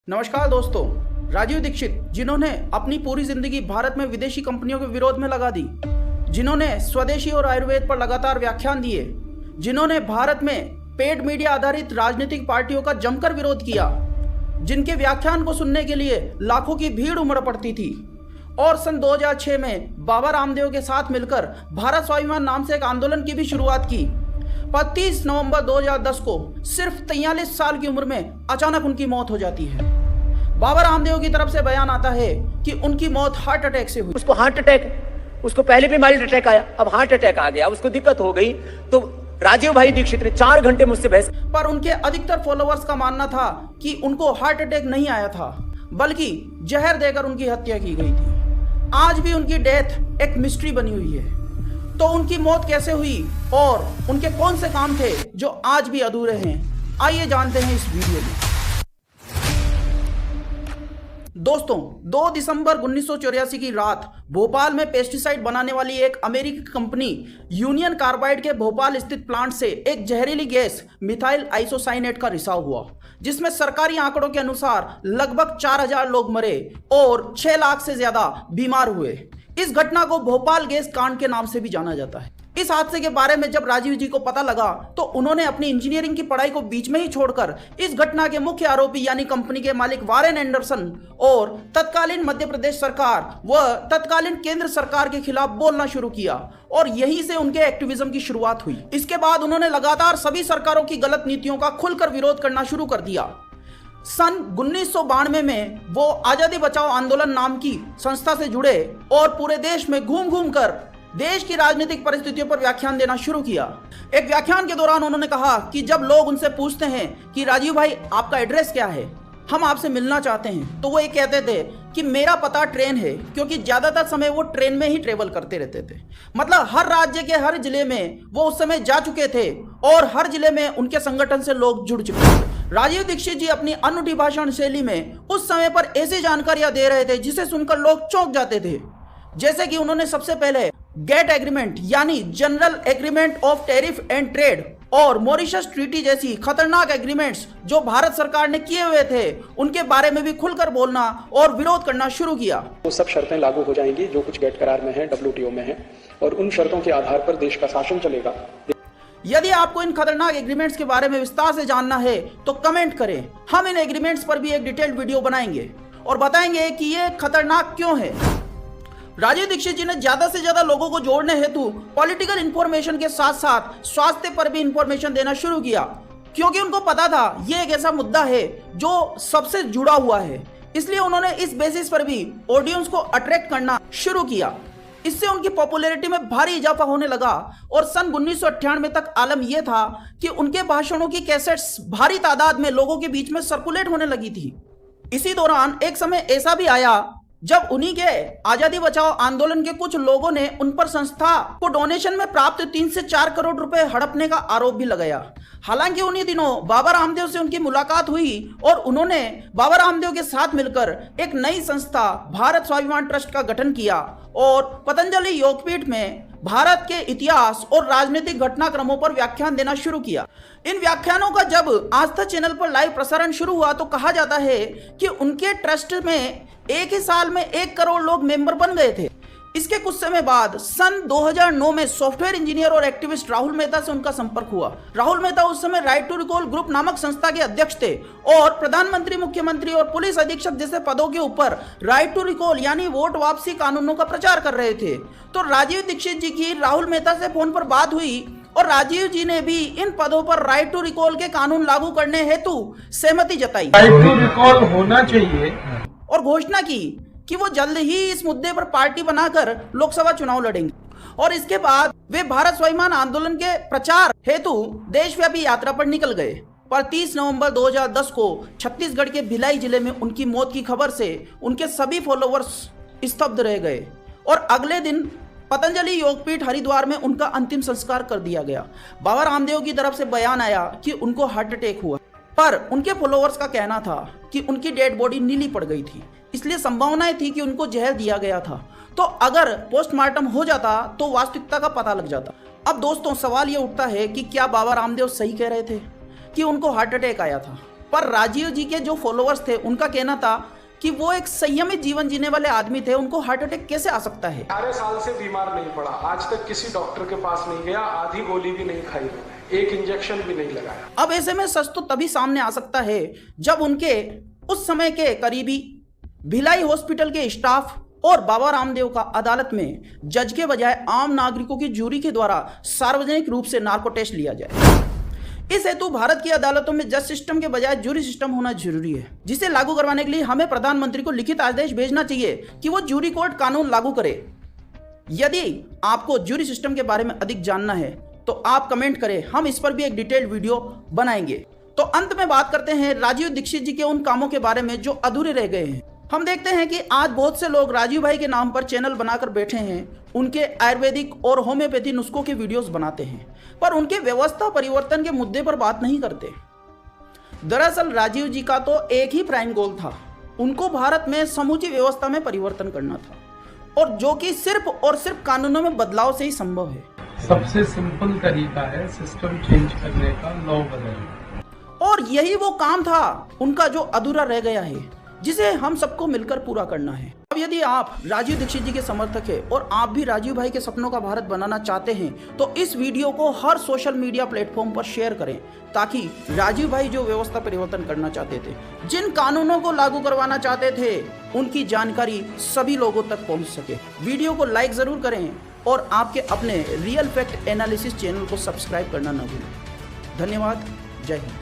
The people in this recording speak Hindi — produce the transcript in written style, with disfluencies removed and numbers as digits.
नमस्कार दोस्तों। राजीव दीक्षित, जिन्होंने अपनी पूरी जिंदगी भारत में विदेशी कंपनियों के विरोध में लगा दी, जिन्होंने स्वदेशी और आयुर्वेद पर लगातार व्याख्यान दिए, जिन्होंने भारत में पेड मीडिया आधारित राजनीतिक पार्टियों का जमकर विरोध किया, जिनके व्याख्यान को सुनने के लिए लाखों की भीड़ उमड़ पड़ती थी और सन 2006 में बाबा रामदेव के साथ मिलकर भारत स्वाभिमान नाम से एक आंदोलन की भी शुरुआत की। 25 नवंबर 2010 को सिर्फ 43 साल की उम्र में अचानक उनकी मौत हो जाती है। बाबा रामदेव की तरफ से बयान आता है कि उनकी मौत हार्ट अटैक से हुई। उसको पहले भी माइल्ड अटैक आया, अब हार्ट अटैक आ गया, उसको दिक्कत हो गई। तो राजीव भाई दीक्षित ने 4 घंटे मुझसे बहस। पर उनके अधिकतर फॉलोअर्स का मानना था कि उनको हार्ट अटैक नहीं आया था, बल्कि जहर देकर उनकी हत्या की गई थी। आज भी उनकी डेथ एक मिस्ट्री बनी हुई है। तो उनकी मौत कैसे हुई और उनके कौन से काम थे जो आज भी अधूरे हैं, आइए जानते हैं इस वीडियो में। दोस्तों, 2 दिसंबर 1984 की रात भोपाल में पेस्टिसाइड बनाने वाली एक अमेरिकी कंपनी यूनियन कार्बाइड के भोपाल स्थित प्लांट से एक जहरीली गैस मिथाइल आइसोसाइनेट का रिसाव हुआ, जिसमें सरकारी आंकड़ों के अनुसार लगभग 4000 लोग मरे और 6 लाख से ज्यादा बीमार हुए। इस घटना को भोपाल गैस कांड के नाम से भी जाना जाता है। इस हादसे के बारे में जब राजीव जी को पता लगा तो उन्होंने अपनी इंजीनियरिंग की पढ़ाई को बीच में ही छोड़कर इस घटना के मुख्य आरोपी यानी कंपनी के मालिक वारेन एंडरसन और तत्कालीन मध्य प्रदेश सरकार व तत्कालीन केंद्र सरकार के खिलाफ बोलना शुरू किया और यहीं से उनके एक्टिविज्म की शुरुआत हुई। इसके बाद उन्होंने लगातार सभी सरकारों की गलत नीतियों का खुलकर विरोध करना शुरू कर दिया। सन 1992 में वो आजादी बचाओ आंदोलन नाम की संस्था से जुड़े और पूरे देश में घूम घूम कर देश की राजनीतिक परिस्थितियों पर व्याख्यान देना शुरू किया। एक व्याख्यान के दौरान उन्होंने कहा कि जब लोग उनसे पूछते हैं कि राजीव भाई आपका एड्रेस क्या है, हम आपसे मिलना चाहते हैं, तो वो ये कहते थे कि मेरा पता ट्रेन है, क्योंकि ज्यादातर समय वो ट्रेन में ही ट्रेवल करते रहते थे। मतलब हर राज्य के हर जिले में वो उस समय जा चुके थे और हर जिले में उनके संगठन से लोग जुड़ चुके थे। राजीव दीक्षित जी अपनी अनूठी भाषण शैली में उस समय पर ऐसी जानकारियां दे रहे थे जिसे सुनकर लोग चौंक जाते थे। जैसे कि उन्होंने सबसे पहले गेट एग्रीमेंट यानी general agreement of tariff and trade और मॉरिशस ट्रीटी जैसी खतरनाक एग्रीमेंट्स जो भारत सरकार ने किए हुए थे, उनके बारे में भी खुलकर बोलना और विरोध करना शुरू किया। वो सब शर्तें लागू हो जाएंगी जो कुछ गेट करार में है, WTO में है, और उन शर्तों के आधार पर देश का शासन चलेगा। यदि आपको इन खतरनाक एग्रीमेंट्स के बारे में विस्तार से जानना है तो कमेंट करें। हम इन एग्रीमेंट्स पर भी एक डिटेल्ड वीडियो बनाएंगे और बताएंगे कि ये खतरनाक क्यों है। राजीव दीक्षित जी ने ज्यादा से ज्यादा लोगों को जोड़ने हेतु पॉलिटिकल इंफॉर्मेशन के साथ साथ स्वास्थ्य पर भी इंफॉर्मेशन देना शुरू किया, क्योंकि उनको पता था ये एक ऐसा मुद्दा है जो सबसे जुड़ा हुआ है। इसलिए उन्होंने इस बेसिस पर भी ऑडियंस को अट्रैक्ट करना शुरू किया। इससे उनकी पॉपुलैरिटी में भारी इजाफा होने लगा और सन 1998 तक आलम यह था कि उनके भाषणों की कैसेट्स भारी तादाद में लोगों के बीच में सर्कुलेट होने लगी थी। इसी दौरान एक समय ऐसा भी आया जब उन्हीं के आजादी बचाओ आंदोलन के कुछ लोगों ने उन पर संस्था को डोनेशन में प्राप्त 3 से 4 करोड़ रुपए हड़पने का आरोप भी लगाया। हालांकि उन्हीं दिनों बाबा रामदेव से उनकी मुलाकात हुई और उन्होंने बाबा रामदेव के साथ मिलकर एक नई संस्था भारत स्वाभिमान ट्रस्ट का गठन किया और पतंजलि योगपीठ में भारत के इतिहास और राजनीतिक घटनाक्रमों पर व्याख्यान देना शुरू किया। इन व्याख्यानों का जब आस्था चैनल पर लाइव प्रसारण शुरू हुआ तो कहा जाता है कि उनके ट्रस्ट में एक ही साल में 1 करोड़ लोग मेंबर बन गए थे। इसके कुछ समय बाद सन 2009 में सॉफ्टवेयर इंजीनियर और एक्टिविस्ट राहुल मेहता से उनका संपर्क हुआ। राहुल मेहता उस समय राइट टू रिकॉल ग्रुप नामक संस्था के अध्यक्ष थे और प्रधानमंत्री, मुख्यमंत्री और पुलिस अधीक्षक जैसे पदों के ऊपर राइट टू रिकॉल यानी वोट वापसी कानूनों का प्रचार कर रहे थे। तो राजीव दीक्षित जी की राहुल मेहता से फोन पर बात हुई और राजीव जी ने भी इन पदों पर राइट टू रिकॉल के कानून लागू करने हेतु सहमति जताई। राइट टू रिकॉल होना चाहिए और घोषणा की कि वो जल्द ही इस मुद्दे पर पार्टी बनाकर लोकसभा चुनाव लड़ेंगे। और इसके बाद वे भारत स्वाभिमान आंदोलन के प्रचार हेतु देशव्यापी यात्रा पर निकल गए। पर 30 नवंबर 2010 को छत्तीसगढ़ के भिलाई जिले में उनकी मौत की खबर से उनके सभी फॉलोअर्स स्तब्ध रह गए और अगले दिन पतंजलि योगपीठ हरिद्वार में उनका अंतिम संस्कार कर दिया गया। बाबा रामदेव की तरफ से बयान आया कि उनको हार्ट अटैक हुआ, पर उनके फॉलोअर्स का कहना था कि उनकी डेड बॉडी नीली पड़ गई थी, इसलिए संभावनाएं थी कि उनको जहर दिया गया था। तो अगर पोस्टमार्टम हो जाता तो वास्तविकता का पता लग जाता। अब दोस्तों, सवाल ये उठता है कि क्या बाबा रामदेव सही कह रहे थे कि उनको हार्ट अटैक आया था? पर राजीव जी के जो फॉलोअर्स थे उनका कहना था कि वो एक संयमित जीवन जीने वाले आदमी थे, उनको हार्ट अटैक कैसे आ सकता है। 18 साल से बीमार नहीं पड़ा, आज तक किसी डॉक्टर के पास नहीं गया, आधी गोली भी नहीं खाई, एक इंजेक्शन भी नहीं लगाया। अब ऐसे में सच तो तभी सामने आ सकता है जब उनके उस समय के करीबी भिलाई हॉस्पिटल के स्टाफ और बाबा रामदेव का अदालत में जज के बजाय आम नागरिकों की जूरी के द्वारा सार्वजनिक रूप से नार्को टेस्ट लिया जाए। इस हेतु भारत की अदालतों में जज सिस्टम के बजाय जूरी सिस्टम होना जरूरी है, जिसे लागू करवाने के लिए हमें प्रधानमंत्री को लिखित आदेश भेजना चाहिए कि वो जूरी कोर्ट कानून लागू करे। यदि आपको जूरी सिस्टम के बारे में अधिक जानना है तो आप कमेंट करें, हम इस पर भी एक डिटेल्ड वीडियो बनाएंगे। तो अंत में बात करते हैं राजीव दीक्षित जी के उन कामों के बारे में जो अधूरे रह गए हैं। हम देखते हैं कि आज बहुत से लोग राजीव भाई के नाम पर चैनल बनाकर बैठे हैं, उनके आयुर्वेदिक और होम्योपैथी नुस्खों के वीडियोस बनाते हैं, पर उनके व्यवस्था परिवर्तन के मुद्दे पर बात नहीं करते। दरअसल राजीव जी का तो एक ही प्राइम गोल था, उनको भारत में समूची व्यवस्था में परिवर्तन करना था, और जो कि सिर्फ और सिर्फ कानूनों में बदलाव से ही संभव है। सबसे सिंपल तरीका है सिस्टम चेंज करने का, लॉ बदलना, और यही वो काम था उनका जो अधूरा रह गया है, जिसे हम सबको मिलकर पूरा करना है। अब यदि आप राजीव दीक्षित जी के समर्थक हैं और आप भी राजीव भाई के सपनों का भारत बनाना चाहते हैं तो इस वीडियो को हर सोशल मीडिया प्लेटफॉर्म पर शेयर करें, ताकि राजीव भाई जो व्यवस्था परिवर्तन करना चाहते थे, जिन कानूनों को लागू करवाना चाहते थे, उनकी जानकारी सभी लोगों तक पहुंच सके। वीडियो को लाइक जरूर करें और आपके अपने रियल फैक्ट एनालिसिस चैनल को सब्सक्राइब करना न भूलें। धन्यवाद। जय हिंद।